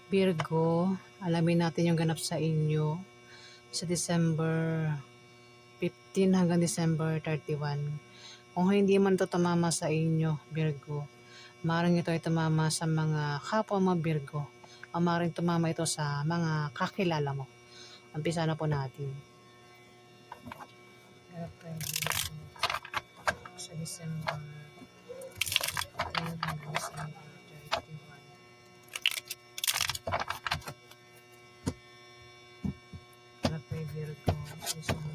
Virgo, alamin natin yung ganap sa inyo sa December 15 hanggang December 31. Kung hindi man ito tumama sa inyo, Virgo, maaaring ito ay tumama sa mga kapwa mo, Virgo, o maaaring tumama ito sa mga kakilala mo. Umpisa na po natin. Ganap tayo sa December 15 hanggang December 31. Ganap tayo, Virgo, sa December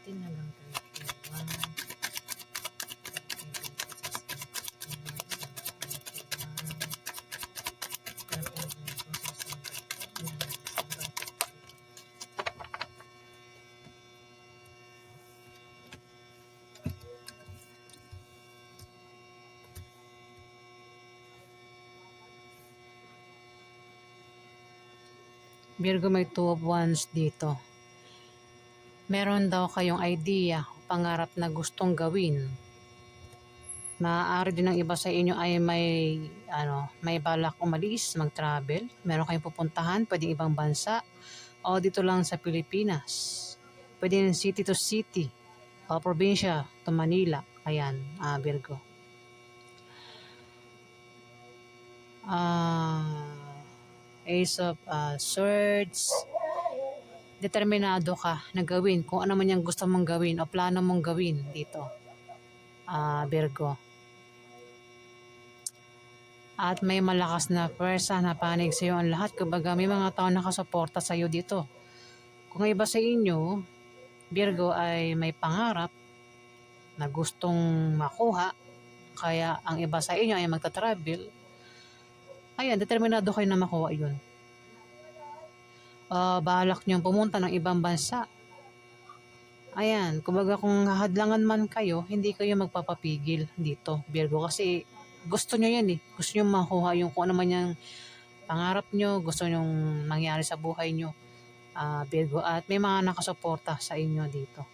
15 hanggang 31. Virgo, may two of wands dito. Meron daw kayong idea, pangarap na gustong gawin. Maaari din ng iba sa inyo ay may balak umalis, mag-travel. Meron kayong pupuntahan, pwedeng ibang bansa o dito lang sa Pilipinas. Pwedeng city to city o probinsya to Manila. Ayan, Virgo. Ace of Swords. Determinado ka na gawin kung ano man yung gusto mong gawin o plano mong gawin dito, Virgo. At may malakas na pwersa na panig sa iyo ang lahat. Kumbaga may mga tao nakasuporta sa iyo dito. Kung iba sa inyo, Virgo, ay may pangarap na gustong makuha, kaya ang iba sa inyo ay magta-travel. Ayan, determinado kayo na makuha yun. Balak niyong pumunta ng ibang bansa. Ayan, kumbaga kung hadlangan man kayo, hindi kayo magpapapigil dito, Virgo, kasi gusto nyo yan eh. Gusto nyo makuha yung kung ano man yung pangarap nyo, gusto nyo mangyari sa buhay nyo, Virgo, at may mga nakasuporta sa inyo dito.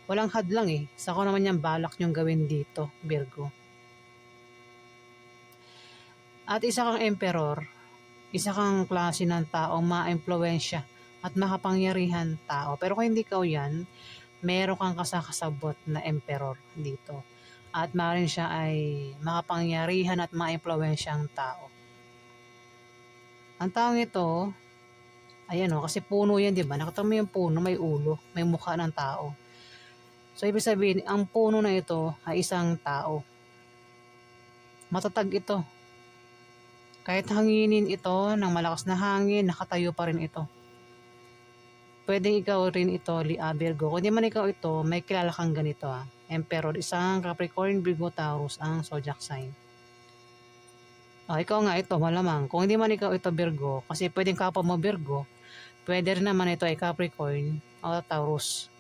Walang hadlang eh. Sa kung naman yung balak nyong gawin dito, Virgo. At isa kang emperor, isa kang klase ng tao, ma-impluwensya at makapangyarihan tao. Pero kung hindi ka yan, meron kang kasakasabot na emperor dito. At maaaring siya ay makapangyarihan at ma-impluwensyang tao. Ang taong ito, ayan o, kasi puno yan, di ba? Nakita mo yung puno, may ulo, may mukha ng tao. So, ibig sabihin, ang puno na ito ay isang tao. Matatag ito. Kahit hanginin ito ng malakas na hangin, nakatayo pa rin ito. Pwedeng ikaw rin ito, Virgo. Kung di man ikaw ito, may kilala kang ganito. Emperor, isang Capricorn, Virgo, Taurus, ang zodiac sign. Ikaw nga ito, malamang. Kung hindi man ikaw ito, Virgo, kasi pwedeng kapwa mo, Virgo, pwede rin naman ito ay Capricorn o Taurus.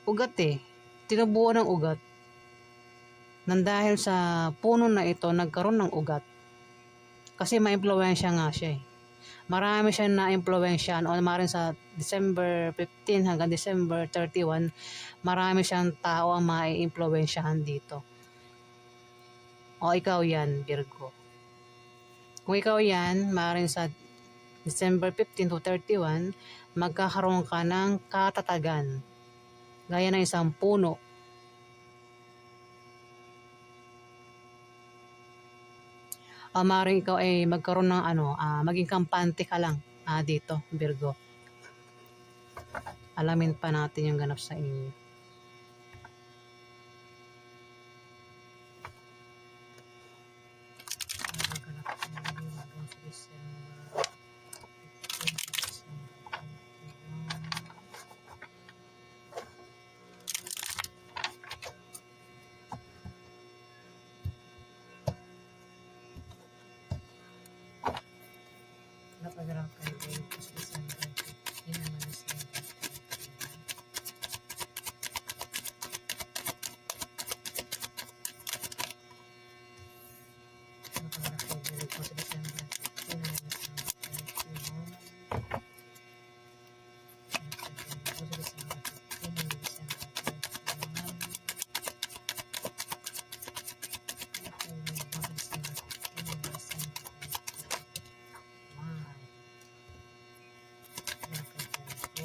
Ugat eh. Tinubuan ng ugat. Nang dahil sa puno na ito, nagkaroon ng ugat. Kasi ma-impluwensya nga siya eh. Marami siyang na-impluwensyahan o maaaring sa December 15 hanggang December 31, marami siyang tao ang ma-impluwensyahan dito. O ikaw yan, Virgo. Kung ikaw yan, maaaring sa December 15 to 31, magkakaroon ka ng katatagan. Gaya ng isang puno. Maaaring ikaw ay magkaroon ng maging kampante ka lang dito, Virgo. Alamin pa natin yung ganap sa inyo. Napagalang kayo sa December 15 naman sa napagalang kayo sa December 15 naman sa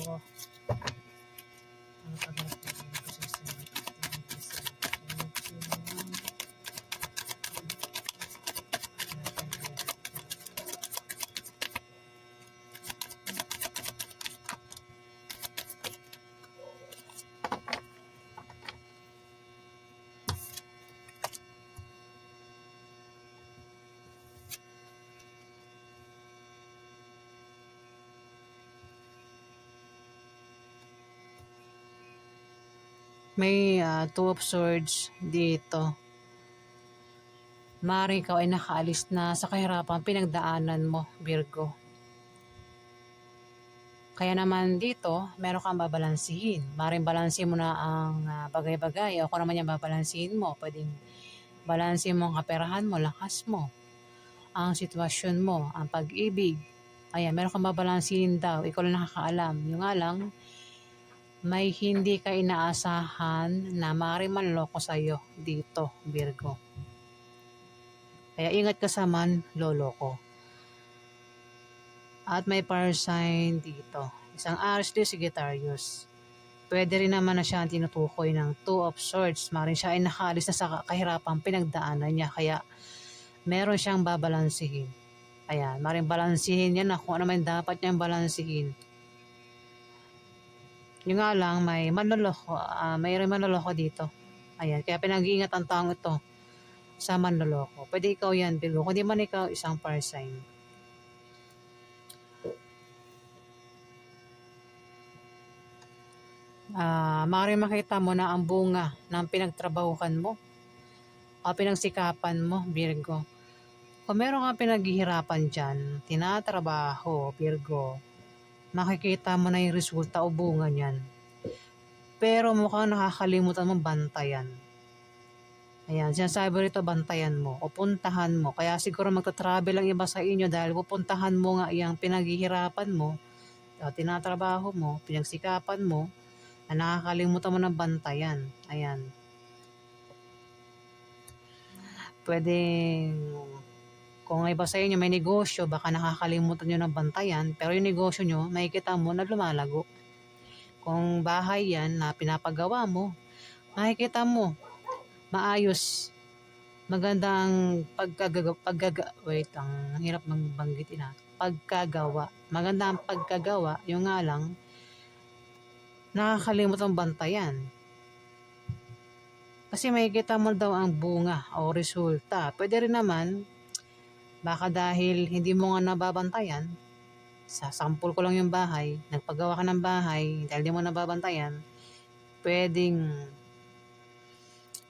Ano pa ba ito? May two of swords dito. Maaaring ikaw ay nakaalis na sa kahirapan pinagdaanan mo, Virgo. Kaya naman dito, meron kang babalansihin. Maaaring balansin mo na ang bagay-bagay o kung naman yung babalansihin mo. Pwedeng balansin mo ang kaperahan mo, lakas mo, ang sitwasyon mo, ang pag-ibig. Ayan, meron kang babalansihin daw. Ikaw lang nakakaalam. Yung nga lang, may hindi ka inaasahan na maaaring manloko sa'yo dito, Virgo. Kaya ingat ka sa manloloko. At may fire sign dito. Isang Aries din, Sagittarius. Pwede rin naman na siya ang tinutukoy ng Two of Swords. Maaaring siya ay nakaalis na sa kahirapan pinagdaanan niya. Kaya meron siyang babalansihin. Ayan, maaaring balansihin niya na kung ano man dapat niyang balansihin. Yung nga lang, may manloloko dito. Ayan, kaya pinag-iingat ang taong ito sa manloloko. Pwede ikaw yan, Virgo. Kung di man ikaw, isang fire sign. Maaaring makita mo na ang bunga ng pinagtrabahukan mo o pinagsikapan mo, Virgo. Kung meron kang pinaghihirapan dyan, tinatrabaho, Virgo, makikita mo na yung resulta o bunga niyan. Pero mukhang nakakalimutan mong bantayan. Ayan, sinasabi rito bantayan mo o puntahan mo. Kaya siguro magta-travel ang iba sa inyo dahil pupuntahan mo nga yung pinaghihirapan mo, o tinatrabaho mo, pinagsikapan mo, na nakakalimutan mo ng bantayan. Ayan. Pwede, kung iba sa inyo may negosyo, baka nakakalimutan nyo ng bantayan, pero yung negosyo nyo, makikita mo na lumalago. Kung bahay yan na pinapagawa mo, makikita mo, maayos, magandang ang hirap magbanggitin pagkagawa. Maganda ang pagkagawa, yung nga lang, nakakalimutan bantayan. Kasi makikita mo daw ang bunga o resulta. Pwede rin naman, baka dahil hindi mo nga nababantayan, sa sample ko lang yung bahay, nagpagawa ka ng bahay, dahil hindi mo nababantayan, pwedeng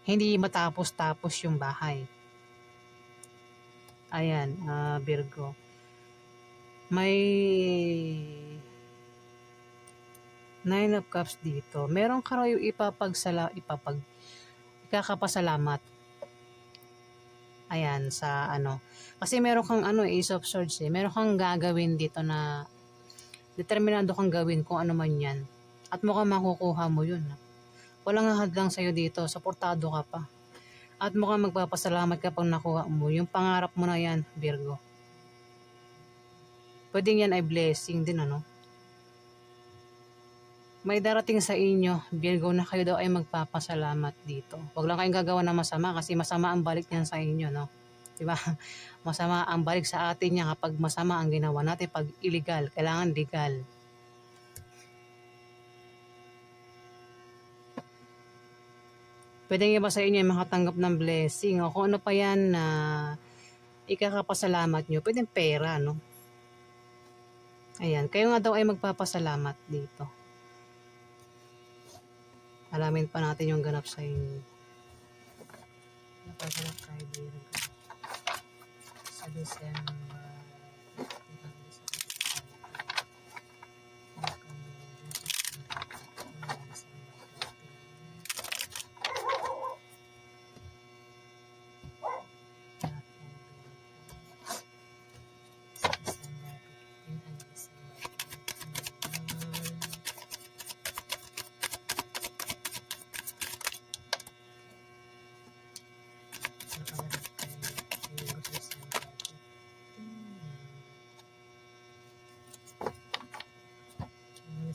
hindi matapos-tapos yung bahay. Ayan, Virgo. May Nine of Cups dito. Meron ka raw yung ikakapasalamat. Ayan, sa ano. Kasi meron kang Ace of Swords eh. Meron kang gagawin dito na determinado kang gawin kung ano man yan. At mukhang makukuha mo yun. Walang hadlang sa'yo dito. Suportado ka pa. At mukhang magpapasalamat ka pag nakuha mo. Yung pangarap mo na yan, Virgo. Pwedeng yan ay blessing din, ano. May darating sa inyo, Virgo, na kayo daw ay magpapasalamat dito. Huwag lang kayong gagawa ng masama kasi masama ang balik niyan sa inyo, no? Diba? Masama ang balik sa atin niya kapag masama ang ginawa natin. Pag illegal, kailangan legal. Pwedeng iba sa inyo ay makatanggap ng blessing o kung ano pa yan na ikakapasalamat nyo. Pwedeng pera, no? Ayan, kayo nga daw ay magpapasalamat dito. Alamin pa natin yung ganap sa inyo. Napaganap tayo dito sa December.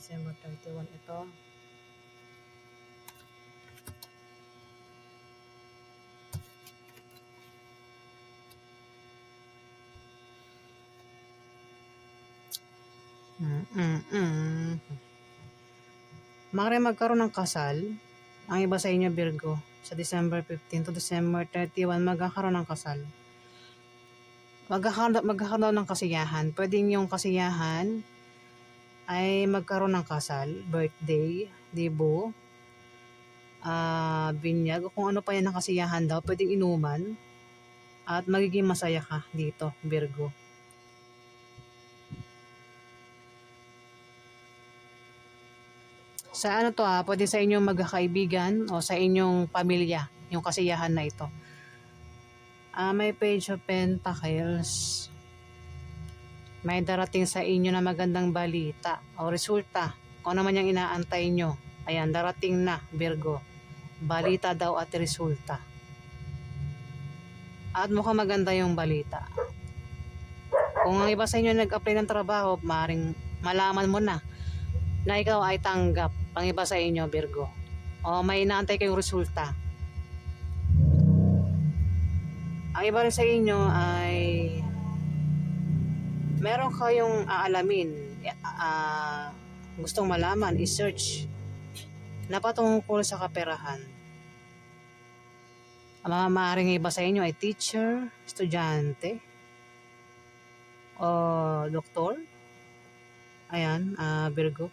December 31 ito. Maaari magkaroon ng kasal. Ang iba sa inyo, Virgo, sa December 15 to December 31, magkakaroon ng kasal. Magkakaroon ng kasiyahan. Pwedeng yung kasiyahan ay magkaroon ng kasal, birthday, debo, binyag, o kung ano pa yan ng kasiyahan daw, pwedeng inuman. At magiging masaya ka dito, Virgo. Sa ano to pwede sa inyong magkakaibigan o sa inyong pamilya, yung kasiyahan na ito. May Page of Pentacles. May darating sa inyo na magandang balita o resulta. Kung ano man yung inaantay nyo. Ayan, darating na, Virgo. Balita daw at resulta. At mukhang maganda yung balita. Kung ang iba sa inyo nag-apply ng trabaho, maring malaman mo na ikaw ay tanggap. Ang iba sa inyo, Virgo. O may inaantay kayong resulta. Ang iba rin sa inyo ay meron kayong aalamin, gustong malaman, i-search na patungkol sa kaperahan. Ang maaaring iba sa inyo ay teacher, estudyante, o doktor. Ayan, Virgo.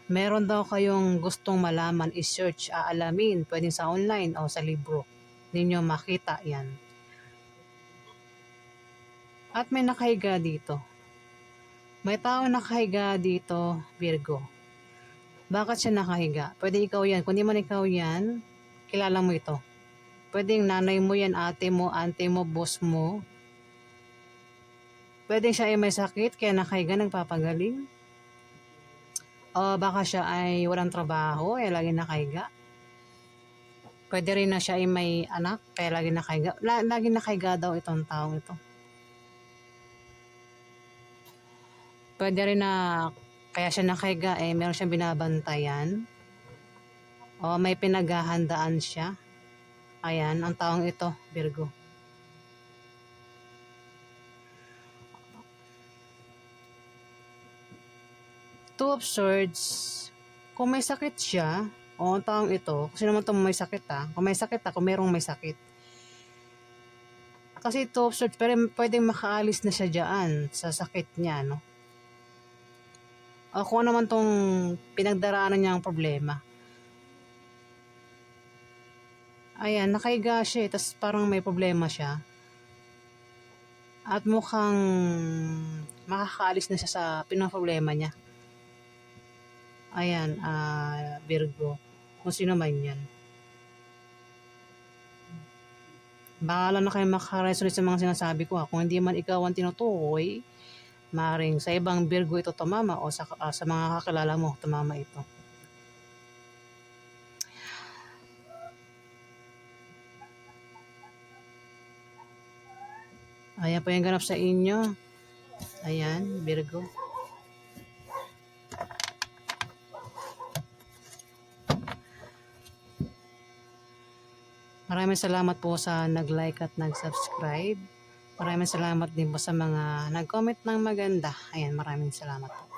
Meron daw kayong gustong malaman, i-search, aalamin, pwedeng sa online o sa libro. Ninyo makita yan. At may nakahiga dito. May tao nakahiga dito, Virgo. Bakit siya nakahiga? Pwede ikaw yan. Kung di man ikaw yan, kilala mo ito. Pwedeng nanay mo yan, ate mo, auntie mo, boss mo. Pwedeng siya ay may sakit, kaya nakahiga, nagpapagaling. O baka siya ay walang trabaho, ay lagi nakahiga. Pwede rin na siya ay may anak, kaya lagi nakahiga. Lagi nakahiga daw itong taong ito. Pwede rin na kaya siya nakahiga, meron siyang binabantayan. O may pinaghahandaan siya. Ayan, ang taong ito, Virgo. Two of Swords, kung may sakit siya, o ang taong ito, kasi naman itong may sakit kung may sakit kung merong may sakit. Kasi Two of Swords, pero pwedeng makaalis na siya dyan sa sakit niya, no? O kung ano man itong pinagdaraanan niya ang problema. Ayan, nakahiga siya, tas parang may problema siya. At mukhang makakaalis na siya sa pinaproblema niya. Ayan, Virgo. Kung sino man yan. Bahala na kayo makaresonate sa mga sinasabi ko Kung hindi man ikaw ang tinutukoy, maring sa ibang Virgo ito tumama o sa mga kakilala mo tumama ito. Ayan po yung ganap sa inyo. Ayan, Virgo. Maraming salamat po sa nag-like at nag-subscribe. Maraming salamat din po sa mga nag-comment ng maganda. Ayan, maraming salamat po.